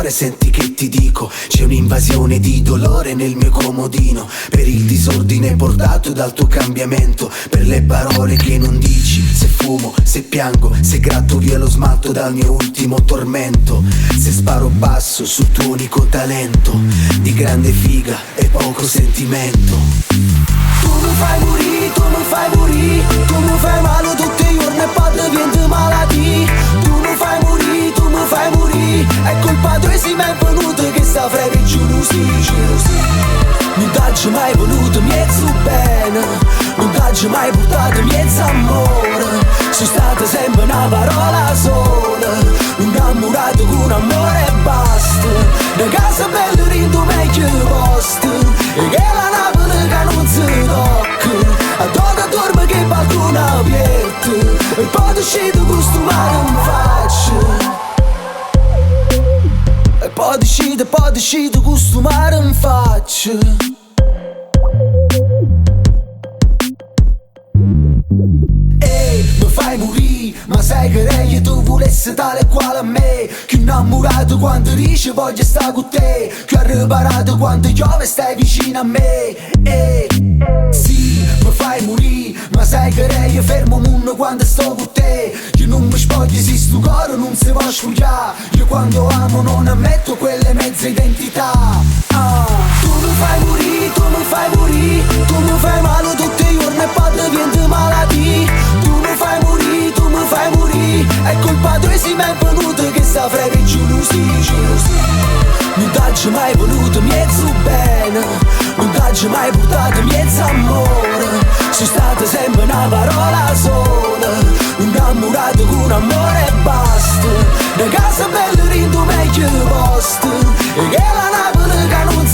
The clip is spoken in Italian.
cuore, senti che ti dico, c'è un'invasione di dolore nel mio comodino, per il disordine portato dal tuo cambiamento, per le parole che non dici, se fumo, se piango, se gratto via lo smalto dal mio ultimo tormento, se sparo basso sul tuo unico talento, di grande figa e poco sentimento. Tu mi fai morire, tu mi fai morire, tu mi fai male tutti i giorni e poi diventi malattia. Tu mi fai morire, tu mi fai morire, è colpa tua se mi è venuto che sta frega gelosia. Non t'hai mai voluto mezzo bene, non t'hai mai portato mezzo amore, sono stata sempre una parola sola, innamorato con amore e basta. Da casa bella rindo meglio posto, e che la Napoli che non si tocca, a tutta dorme che il balcone aperto, e poi decido questo mare in faccia. E poi decido questo mare in faccia. Ehi, mi fai morire, ma sai che lei tu volessi tale quale a me, che innamorato quando dici voglio stare con te, che ho riparato quando piove stai vicino a me. Sì, mi fai morire, ma sai che lei fermo mondo quando sto con te, io non mi spoglio se sto cuore non si può sfogliare, io quando amo non ammetto quelle mezze identità. Tu mi fai morire, tu mi fai morire, tu mi fai male tutti i giorni e poi diventi malattia. Tu mi fai morire, tu mi fai morire, è colpa tua se mi è venuto che sta frega gelosia. Non t'hai mai voluto mezzo bene, non t'hai mai portato mezzo amore, sono stata sempre una parola sola, innamorato con amore e basta. Da casa bella rindo meglio posto, e che la Napoli che non